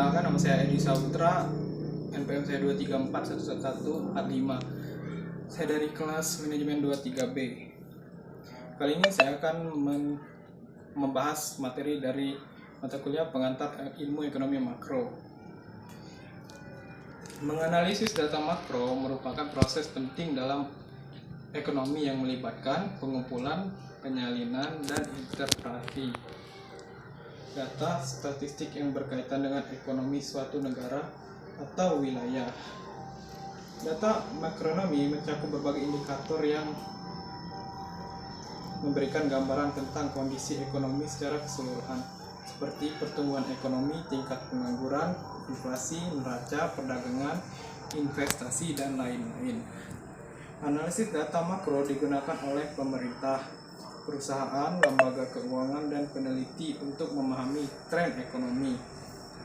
Perkenalkan, nama saya Edi Saputra, NPM saya 234111145. Saya dari kelas manajemen 23B. Kali ini saya akan membahas materi dari mata kuliah pengantar ilmu ekonomi makro. Menganalisis data makro merupakan proses penting dalam ekonomi yang melibatkan pengumpulan, penyalinan, dan interpretasi data statistik yang berkaitan dengan ekonomi suatu negara atau wilayah. Data makroekonomi mencakup berbagai indikator yang memberikan gambaran tentang kondisi ekonomi secara keseluruhan, seperti pertumbuhan ekonomi, tingkat pengangguran, inflasi, neraca perdagangan, investasi, dan lain-lain. Analisis data makro digunakan oleh pemerintah, perusahaan, lembaga keuangan, dan peneliti untuk memahami tren ekonomi,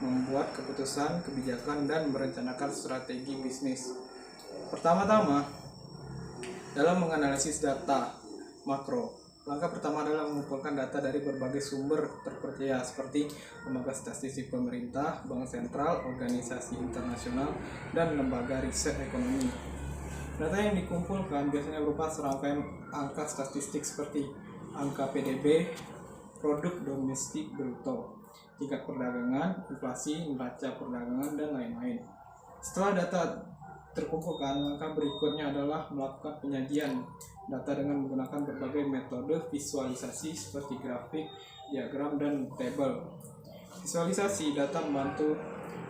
membuat keputusan kebijakan, dan merencanakan strategi bisnis. Pertama-tama, dalam menganalisis data makro, langkah pertama adalah mengumpulkan data dari berbagai sumber terpercaya seperti lembaga statistik pemerintah, bank sentral, organisasi internasional, dan lembaga riset ekonomi. Data yang dikumpulkan biasanya berupa serangkaian angka statistik seperti angka PDB, produk domestik bruto, tingkat perdagangan, inflasi, neraca perdagangan, dan lain-lain. Setelah data terkumpulkan, langkah berikutnya adalah melakukan penyajian data dengan menggunakan berbagai metode visualisasi seperti grafik, diagram, dan tabel. Visualisasi data membantu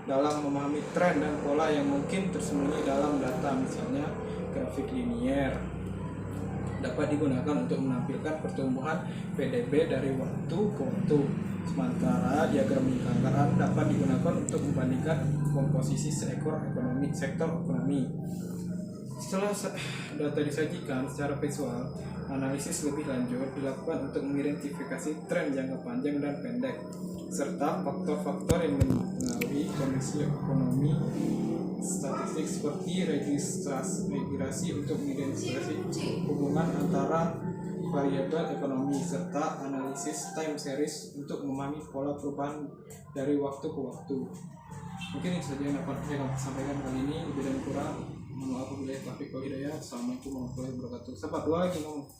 dalam memahami tren dan pola yang mungkin tersembunyi dalam data, misalnya grafik linier dapat digunakan untuk menampilkan pertumbuhan PDB dari waktu ke waktu, sementara diagram lingkaran dapat digunakan untuk membandingkan komposisi sektor ekonomi. Setelah data disajikan secara visual, analisis lebih lanjut dilakukan untuk mengidentifikasi tren jangka panjang dan pendek, serta faktor-faktor yang mempengaruhi kondisi ekonomi. Statistik seperti registrasi untuk mengidentifikasi hubungan antara variabel ekonomi, serta analisis time series untuk memahami pola perubahan dari waktu ke waktu. Mungkin itu saja yang dapat saya sampaikan kali ini. Lebih dan kurang mohon maaf apabila taufiq wal hidayah. Assalamualaikum warahmatullahi wabarakatuh. Sempat dua lagi ngomong.